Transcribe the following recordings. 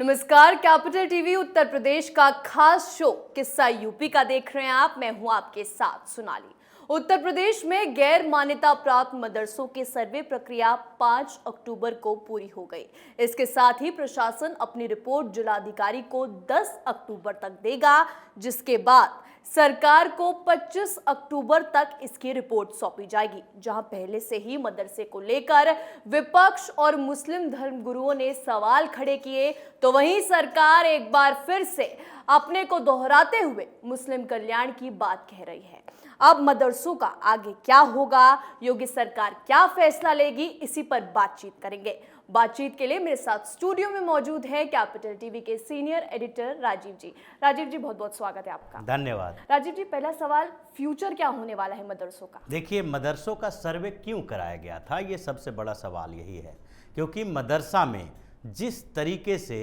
नमस्कार, capital TV Uttar Pradesh का खास शो किस्सा यूपी का देख रहे हैं आप। मैं हूं आपके साथ सोनाली। उत्तर प्रदेश में गैर मान्यता प्राप्त मदरसों की सर्वे प्रक्रिया 5 अक्टूबर को पूरी हो गई। इसके साथ ही प्रशासन अपनी रिपोर्ट जिलाधिकारी को 10 अक्टूबर तक देगा, जिसके बाद सरकार को 25 अक्टूबर तक इसकी रिपोर्ट सौंपी जाएगी। जहां पहले से ही मदरसे को लेकर विपक्ष और मुस्लिम धर्मगुरुओं ने सवाल खड़े किए, तो वहीं सरकार एक बार फिर से अपने को दोहराते हुए मुस्लिम कल्याण की बात कह रही है। अब मदरसों का आगे क्या होगा, योगी सरकार क्या फैसला लेगी, इसी पर बातचीत करेंगे। बातचीत के लिए मेरे साथ स्टूडियो में मौजूद है कैपिटल टीवी के सीनियर एडिटर राजीव जी। राजीव जी, बहुत बहुत स्वागत है आपका। धन्यवाद। राजीव जी, पहला सवाल, फ्यूचर क्या होने वाला है मदरसों का? देखिए, मदरसों का सर्वे क्यों कराया गया था, ये सबसे बड़ा सवाल यही है क्योंकि मदरसा में जिस तरीके से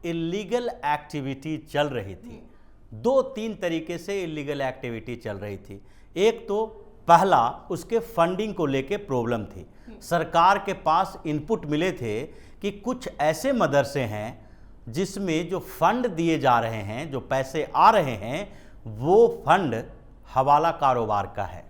इलीगल एक्टिविटी चल रही थी, 2-3 तरीके से इलीगल एक्टिविटी चल रही थी। एक तो पहला, उसके फंडिंग को लेके प्रॉब्लम थी। सरकार के पास इनपुट मिले थे कि कुछ ऐसे मदरसे हैं जिसमें जो फंड दिए जा रहे हैं, जो पैसे आ रहे हैं, वो फंड हवाला कारोबार का है,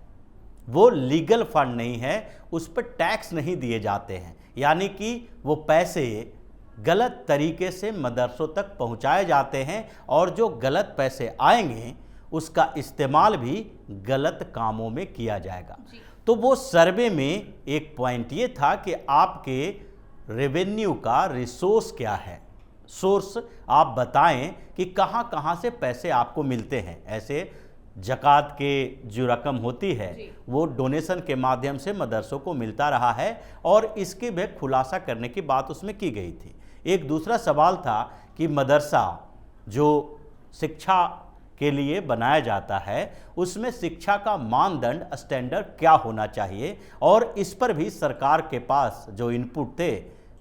वो लीगल फंड नहीं है, उस पर टैक्स नहीं दिए जाते हैं। यानी कि वो पैसे गलत तरीके से मदरसों तक पहुंचाए जाते हैं और जो गलत पैसे आएंगे उसका इस्तेमाल भी गलत कामों में किया जाएगा। तो वो सर्वे में एक पॉइंट ये था कि आपके रेवेन्यू का रिसोर्स क्या है, सोर्स आप बताएं कि कहाँ कहाँ से पैसे आपको मिलते हैं। ऐसे ज़कात के जो रकम होती है वो डोनेशन के माध्यम से मदरसों को मिलता रहा है और इसके भी खुलासा करने की बात उसमें की गई थी। एक दूसरा सवाल था कि मदरसा जो शिक्षा के लिए बनाया जाता है उसमें शिक्षा का मानदंड, स्टैंडर्ड क्या होना चाहिए, और इस पर भी सरकार के पास जो इनपुट थे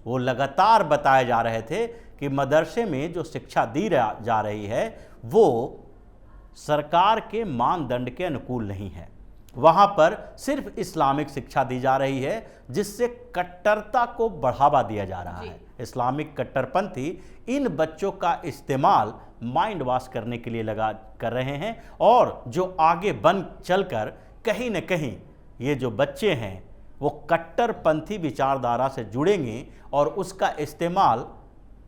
वो लगातार बताए जा रहे थे कि मदरसे में जो शिक्षा दी जा रही है वो सरकार के मानदंड के अनुकूल नहीं है। वहाँ पर सिर्फ इस्लामिक शिक्षा दी जा रही है जिससे कट्टरता को बढ़ावा दिया जा रहा है। इस्लामिक कट्टरपंथी इन बच्चों का इस्तेमाल माइंड वॉश करने के लिए कर रहे हैं और जो आगे बन चलकर कहीं न कहीं ये जो बच्चे हैं वो कट्टरपंथी विचारधारा से जुड़ेंगे और उसका इस्तेमाल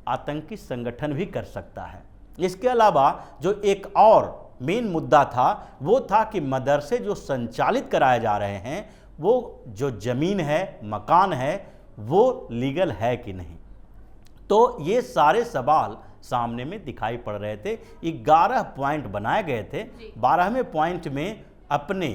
आतंकी संगठन भी कर सकता है। इसके अलावा जो एक और मेन मुद्दा था वो था कि मदरसे जो संचालित कराए जा रहे हैं वो जो ज़मीन है, मकान है, वो लीगल है कि नहीं। तो ये सारे सवाल सामने में दिखाई पड़ रहे थे। 11 पॉइंट बनाए गए थे। 12वें पॉइंट में अपने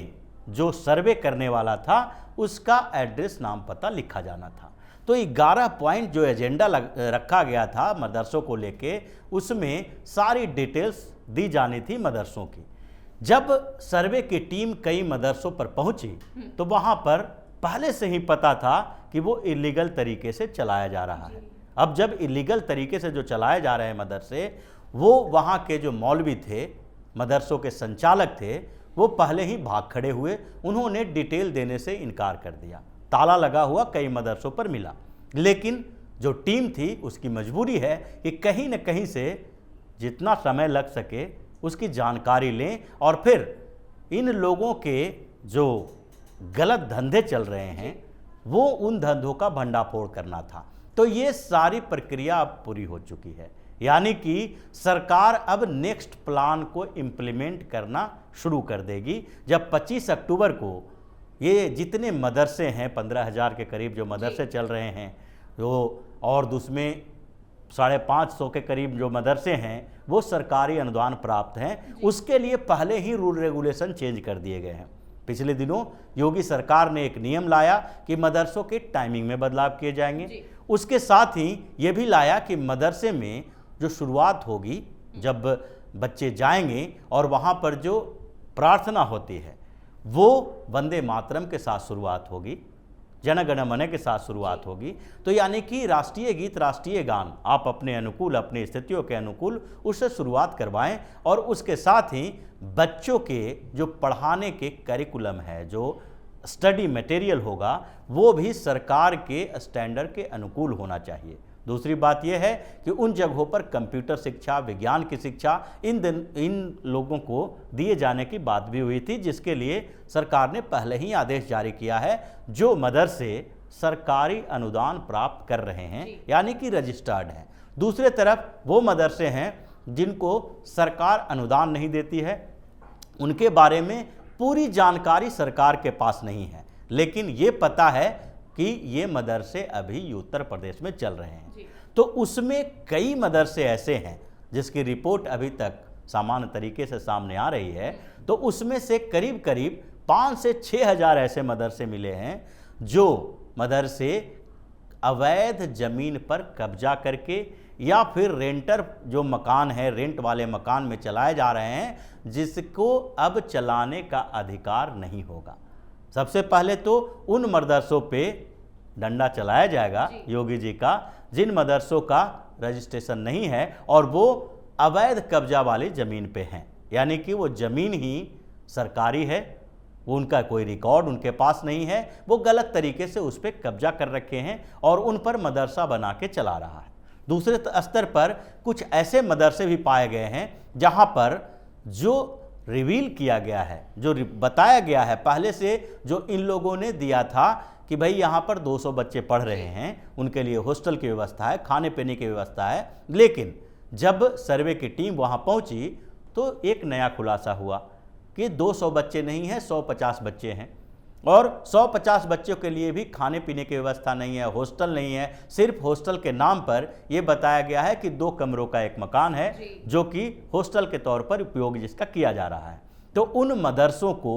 जो सर्वे करने वाला था उसका एड्रेस, नाम, पता लिखा जाना था। तो 11 पॉइंट जो एजेंडा रखा गया था मदरसों को लेके, उसमें सारी डिटेल्स दी जानी थी मदरसों की। जब सर्वे की टीम कई मदरसों पर पहुंची तो वहां पर पहले से ही पता था कि वो इलीगल तरीके से चलाया जा रहा है। अब जब इलीगल तरीके से जो चलाए जा रहे हैं मदरसे, वो वहाँ के जो मौलवी थे, मदरसों के संचालक थे, वो पहले ही भाग खड़े हुए। उन्होंने डिटेल देने से इनकार कर दिया। ताला लगा हुआ कई मदरसों पर मिला, लेकिन जो टीम थी उसकी मजबूरी है कि कहीं न कहीं से जितना समय लग सके उसकी जानकारी लें और फिर इन लोगों के जो गलत धंधे चल रहे हैं वो उन धंधों का भंडाफोड़ करना था। तो ये सारी प्रक्रिया अब पूरी हो चुकी है। यानी कि सरकार अब नेक्स्ट प्लान को इम्प्लीमेंट करना शुरू कर देगी। जब 25 अक्टूबर को ये जितने मदरसे हैं, 15,000 के करीब जो मदरसे चल रहे हैं, वो और उसमें 550 के करीब जो मदरसे हैं वो सरकारी अनुदान प्राप्त हैं, उसके लिए पहले ही रूल रेगुलेशन चेंज कर दिए गए हैं। पिछले दिनों योगी सरकार ने एक नियम लाया कि मदरसों के टाइमिंग में बदलाव किए जाएंगे। उसके साथ ही ये भी लाया कि मदरसे में जो शुरुआत होगी, जब बच्चे जाएंगे और वहाँ पर जो प्रार्थना होती है वो वंदे मातरम के साथ शुरुआत होगी, जन गण मन के साथ शुरुआत होगी। तो यानी कि राष्ट्रीय गीत, राष्ट्रीय गान आप अपने अनुकूल, अपनी स्थितियों के अनुकूल उससे शुरुआत करवाएं और उसके साथ ही बच्चों के जो पढ़ाने के करिकुलम है, जो स्टडी मटेरियल होगा, वो भी सरकार के स्टैंडर्ड के अनुकूल होना चाहिए। दूसरी बात यह है कि उन जगहों पर कंप्यूटर शिक्षा, विज्ञान की शिक्षा इन लोगों को दिए जाने की बात भी हुई थी, जिसके लिए सरकार ने पहले ही आदेश जारी किया है। जो मदरसे सरकारी अनुदान प्राप्त कर रहे हैं यानी कि रजिस्टर्ड हैं। दूसरे तरफ वो मदरसे हैं जिनको सरकार अनुदान नहीं देती है, उनके बारे में पूरी जानकारी सरकार के पास नहीं है, लेकिन ये पता है कि ये मदरसे अभी उत्तर प्रदेश में चल रहे हैं। तो उसमें कई मदरसे ऐसे हैं जिसकी रिपोर्ट अभी तक सामान्य तरीके से सामने आ रही है। तो उसमें से करीब करीब 5 से 6 हज़ार ऐसे मदरसे मिले हैं जो मदरसे अवैध जमीन पर कब्जा करके या फिर रेंटर जो मकान है, रेंट वाले मकान में चलाए जा रहे हैं, जिसको अब चलाने का अधिकार नहीं होगा। सबसे पहले तो उन मदरसों पे डंडा चलाया जाएगा योगी जी का जिन मदरसों का रजिस्ट्रेशन नहीं है और वो अवैध कब्जा वाली ज़मीन पे हैं, यानी कि वो ज़मीन ही सरकारी है, उनका कोई रिकॉर्ड उनके पास नहीं है, वो गलत तरीके से उस पर कब्जा कर रखे हैं और उन पर मदरसा बना के चला रहा है। दूसरे स्तर पर कुछ ऐसे मदरसे भी पाए गए हैं जहाँ पर जो रिवील किया गया है, जो बताया गया है पहले से, जो इन लोगों ने दिया था कि भाई यहाँ पर 200 बच्चे पढ़ रहे हैं, उनके लिए हॉस्टल की व्यवस्था है, खाने पीने की व्यवस्था है, लेकिन जब सर्वे की टीम वहाँ पहुँची तो एक नया खुलासा हुआ कि 200 बच्चे नहीं हैं, 150 बच्चे हैं और 150 बच्चों के लिए भी खाने पीने की व्यवस्था नहीं है, हॉस्टल नहीं है। सिर्फ हॉस्टल के नाम पर यह बताया गया है कि 2 कमरों का एक मकान है जो कि हॉस्टल के तौर पर उपयोग जिसका किया जा रहा है। तो उन मदरसों को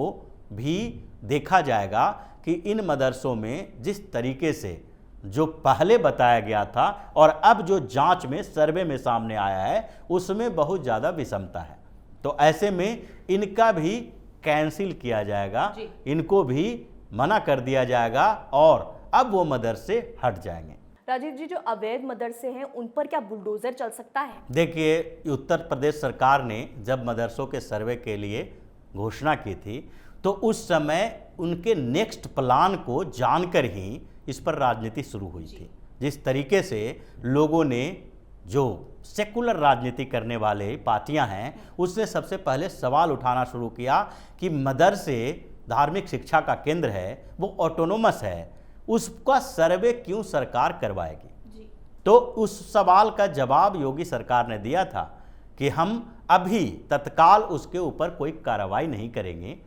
भी देखा जाएगा कि इन मदरसों में जिस तरीके से जो पहले बताया गया था और अब जो जांच में, सर्वे में सामने आया है, उसमें बहुत ज़्यादा विषमता है। तो ऐसे में इनका भी कैंसिल किया जाएगा, इनको भी मना कर दिया जाएगा और अब वो मदरसे हट जाएंगे। राजीव जी, जो अवैध मदरसे हैं उन पर क्या बुलडोजर चल सकता है? देखिए, उत्तर प्रदेश सरकार ने जब मदरसों के सर्वे के लिए घोषणा की थी तो उस समय उनके नेक्स्ट प्लान को जानकर ही इस पर राजनीति शुरू हुई थी। जिस तरीके से लोगों ने, जो सेकुलर राजनीति करने वाले पार्टियां हैं, उसने सबसे पहले सवाल उठाना शुरू किया कि मदरसे धार्मिक शिक्षा का केंद्र है, वो ऑटोनोमस है, उसका सर्वे क्यों सरकार करवाएगी? तो उस सवाल का जवाब योगी सरकार ने दिया था कि हम अभी तत्काल उसके ऊपर कोई कार्रवाई नहीं करेंगे।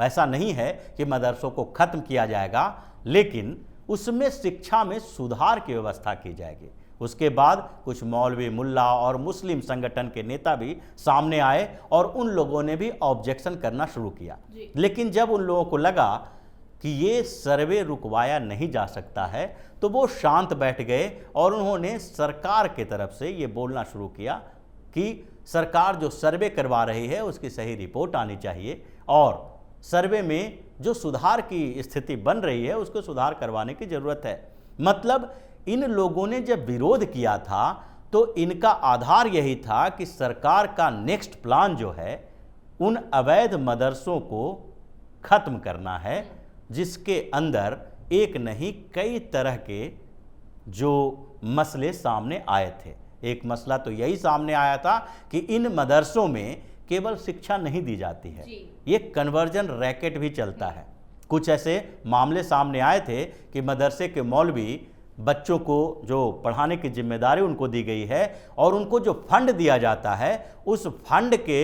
ऐसा नहीं है कि मदरसों को खत्म किया जाएगा, लेकिन उसमें शिक्षा में सुधार की व्यवस्था की जाएगी। उसके बाद कुछ मौलवी, मुल्ला और मुस्लिम संगठन के नेता भी सामने आए और उन लोगों ने भी ऑब्जेक्शन करना शुरू किया। लेकिन जब उन लोगों को लगा कि ये सर्वे रुकवाया नहीं जा सकता है तो वो शांत बैठ गए और उन्होंने सरकार की तरफ से ये बोलना शुरू किया कि सरकार जो सर्वे करवा रही है उसकी सही रिपोर्ट आनी चाहिए और सर्वे में जो सुधार की स्थिति बन रही है उसको सुधार करवाने की ज़रूरत है। मतलब इन लोगों ने जब विरोध किया था तो इनका आधार यही था कि सरकार का नेक्स्ट प्लान जो है उन अवैध मदरसों को खत्म करना है, जिसके अंदर एक नहीं कई तरह के जो मसले सामने आए थे। एक मसला तो यही सामने आया था कि इन मदरसों में केवल शिक्षा नहीं दी जाती है, ये कन्वर्जन रैकेट भी चलता है। कुछ ऐसे मामले सामने आए थे कि मदरसे के मौलवी, बच्चों को जो पढ़ाने की जिम्मेदारी उनको दी गई है और उनको जो फंड दिया जाता है उस फंड के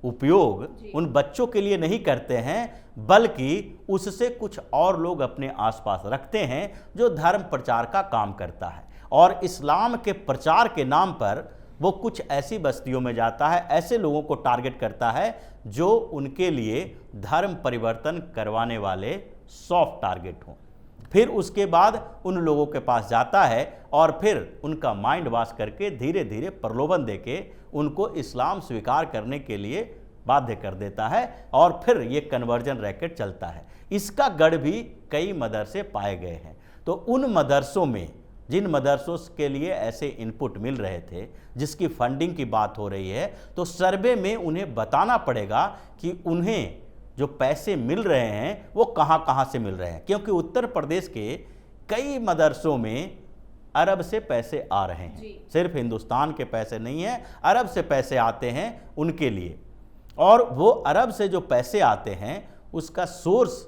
उपयोग उन बच्चों के लिए नहीं करते हैं, बल्कि उससे कुछ और लोग अपने आसपास रखते हैं जो धर्म प्रचार का काम करता है और इस्लाम के प्रचार के नाम पर वो कुछ ऐसी बस्तियों में जाता है, ऐसे लोगों को टारगेट करता है जो उनके लिए धर्म परिवर्तन करवाने वाले सॉफ्ट टारगेट हों। फिर उसके बाद उन लोगों के पास जाता है और फिर उनका माइंड वॉश करके धीरे धीरे प्रलोभन देके उनको इस्लाम स्वीकार करने के लिए बाध्य कर देता है और फिर ये कन्वर्जन रैकेट चलता है। इसका गढ़ भी कई मदरसे पाए गए हैं। तो उन मदरसों में, जिन मदरसों के लिए ऐसे इनपुट मिल रहे थे, जिसकी फंडिंग की बात हो रही है, तो सर्वे में उन्हें बताना पड़ेगा कि उन्हें जो पैसे मिल रहे हैं वो कहाँ कहाँ से मिल रहे हैं, क्योंकि उत्तर प्रदेश के कई मदरसों में अरब से पैसे आ रहे हैं। सिर्फ हिंदुस्तान के पैसे नहीं हैं, अरब से पैसे आते हैं उनके लिए। और वो अरब से जो पैसे आते हैं उसका सोर्स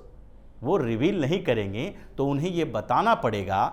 वो रिवील नहीं करेंगे, तो उन्हें ये बताना पड़ेगा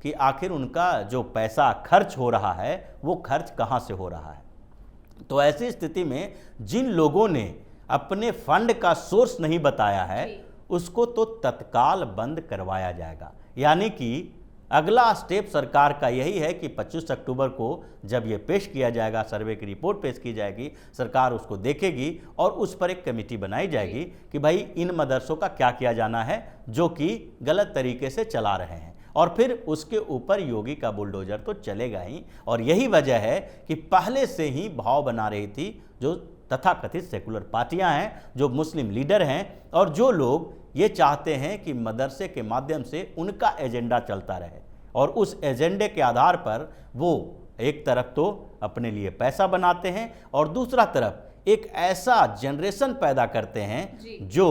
कि आखिर उनका जो पैसा खर्च हो रहा है वो खर्च कहाँ से हो रहा है। तो ऐसी स्थिति में जिन लोगों ने अपने फंड का सोर्स नहीं बताया है उसको तो तत्काल बंद करवाया जाएगा। यानी कि अगला स्टेप सरकार का यही है कि 25 अक्टूबर को जब ये पेश किया जाएगा, सर्वे की रिपोर्ट पेश की जाएगी, सरकार उसको देखेगी और उस पर एक कमेटी बनाई जाएगी कि भाई इन मदरसों का क्या किया जाना है जो कि गलत तरीके से चला रहे हैं, और फिर उसके ऊपर योगी का बुलडोजर तो चलेगा ही। और यही वजह है कि पहले से ही भाव बना रही थी जो तथाकथित सेकुलर पार्टियां हैं, जो मुस्लिम लीडर हैं, और जो लोग ये चाहते हैं कि मदरसे के माध्यम से उनका एजेंडा चलता रहे, और उस एजेंडे के आधार पर वो एक तरफ तो अपने लिए पैसा बनाते हैं और दूसरा तरफ एक ऐसा जनरेशन पैदा करते हैं जो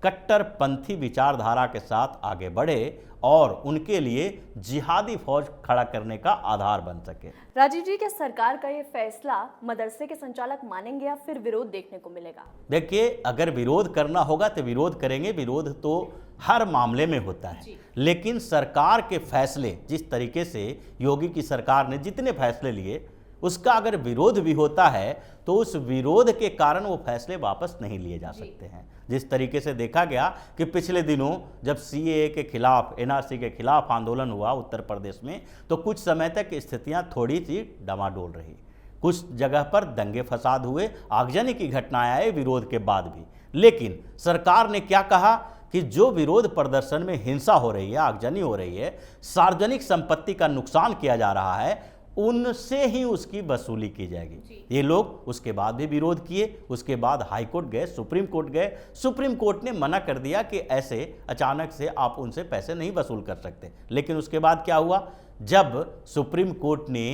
कट्टरपंथी विचारधारा के साथ आगे बढ़े और उनके लिए जिहादी फौज खड़ा करने का आधार बन सके। राजीव जी, क्या सरकार का ये फैसला मदरसे के संचालक मानेंगे या फिर विरोध देखने को मिलेगा? देखिए, अगर विरोध करना होगा तो विरोध करेंगे, विरोध तो हर मामले में होता है, लेकिन सरकार के फैसले, जिस तरीके से योगी की सरकार ने जितने फैसले लिए, उसका अगर विरोध भी होता है तो उस विरोध के कारण वो फैसले वापस नहीं लिए जा सकते हैं। जिस तरीके से देखा गया कि पिछले दिनों जब सीएए के खिलाफ, एनआरसी के खिलाफ आंदोलन हुआ उत्तर प्रदेश में, तो कुछ समय तक स्थितियां थोड़ी सी डमाडोल रही, कुछ जगह पर दंगे फसाद हुए, आगजनी की घटनाएं आए विरोध के बाद भी। लेकिन सरकार ने क्या कहा कि जो विरोध प्रदर्शन में हिंसा हो रही है, आगजनी हो रही है, सार्वजनिक संपत्ति का नुकसान किया जा रहा है, उनसे ही उसकी वसूली की जाएगी। ये लोग उसके बाद भी विरोध किए, उसके बाद हाई कोर्ट गए, सुप्रीम कोर्ट गए, सुप्रीम कोर्ट ने मना कर दिया कि ऐसे अचानक से आप उनसे पैसे नहीं वसूल कर सकते। लेकिन उसके बाद क्या हुआ, जब सुप्रीम कोर्ट ने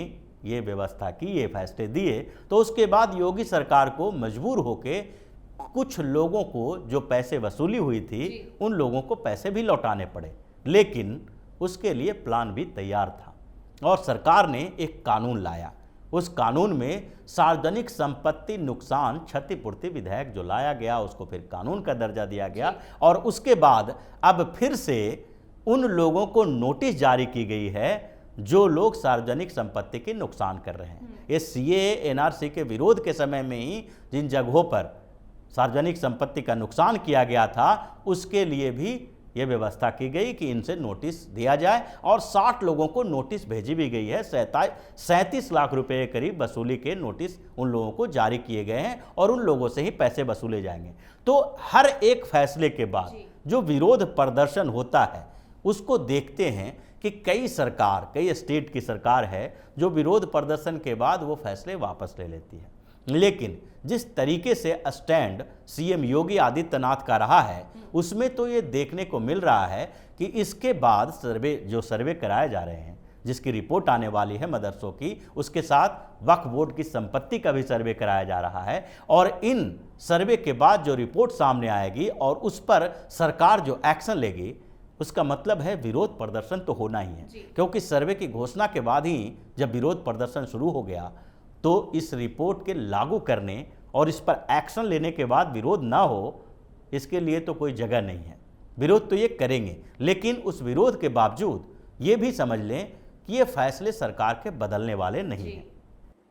ये व्यवस्था की, ये फैसले दिए, तो उसके बाद योगी सरकार को मजबूर होके कुछ लोगों को जो पैसे वसूली हुई थी उन लोगों को पैसे भी लौटाने पड़े। लेकिन उसके लिए प्लान भी तैयार था और सरकार ने एक कानून लाया। उस कानून में सार्वजनिक संपत्ति नुकसान क्षतिपूर्ति विधेयक जो लाया गया, उसको फिर कानून का दर्जा दिया गया, और उसके बाद अब फिर से उन लोगों को नोटिस जारी की गई है जो लोग सार्वजनिक संपत्ति के नुकसान कर रहे हैं। ये सीएए एनआरसी के विरोध के समय में ही जिन जगहों पर सार्वजनिक संपत्ति का नुकसान किया गया था, उसके लिए भी ये व्यवस्था की गई कि इनसे नोटिस दिया जाए, और 60 लोगों को नोटिस भेजी भी गई है। 37 लाख रुपए के करीब वसूली के नोटिस उन लोगों को जारी किए गए हैं और उन लोगों से ही पैसे वसूले जाएंगे। तो हर एक फैसले के बाद जो विरोध प्रदर्शन होता है उसको देखते हैं कि कई स्टेट की सरकार है जो विरोध प्रदर्शन के बाद वो फैसले वापस ले लेती है। लेकिन जिस तरीके से स्टैंड सीएम योगी आदित्यनाथ का रहा है, उसमें तो ये देखने को मिल रहा है कि इसके बाद सर्वे कराए जा रहे हैं, जिसकी रिपोर्ट आने वाली है मदरसों की, उसके साथ वक्फ बोर्ड की संपत्ति का भी सर्वे कराया जा रहा है, और इन सर्वे के बाद जो रिपोर्ट सामने आएगी और उस पर सरकार जो एक्शन लेगी, उसका मतलब है विरोध प्रदर्शन तो होना ही है। क्योंकि सर्वे की घोषणा के बाद ही जब विरोध प्रदर्शन शुरू हो गया, तो इस रिपोर्ट के लागू करने और इस पर एक्शन लेने के बाद विरोध ना हो, इसके लिए तो कोई जगह नहीं है। विरोध तो ये करेंगे, लेकिन उस विरोध के बावजूद ये भी समझ लें कि ये फैसले सरकार के बदलने वाले नहीं हैं।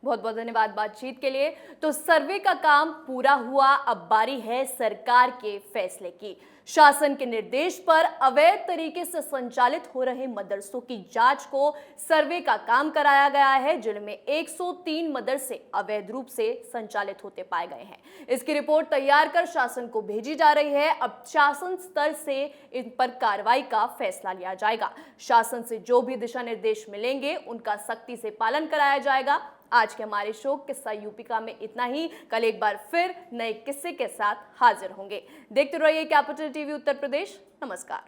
बहुत बहुत धन्यवाद बातचीत के लिए। तो सर्वे का काम पूरा हुआ, अब बारी है सरकार के फैसले की। शासन के निर्देश पर अवैध तरीके से संचालित हो रहे मदरसों की जांच को सर्वे का काम कराया गया है, जिनमें 103 मदरसे अवैध रूप से संचालित होते पाए गए हैं। इसकी रिपोर्ट तैयार कर शासन को भेजी जा रही है। अब शासन स्तर से इन पर कार्रवाई का फैसला लिया जाएगा। शासन से जो भी दिशा निर्देश मिलेंगे उनका सख्ती से पालन कराया जाएगा। आज के हमारे शो किस्सा यूपी का में इतना ही। कल एक बार फिर नए किस्से के साथ हाजिर होंगे। देखते रहिए कैपिटल टीवी उत्तर प्रदेश। नमस्कार।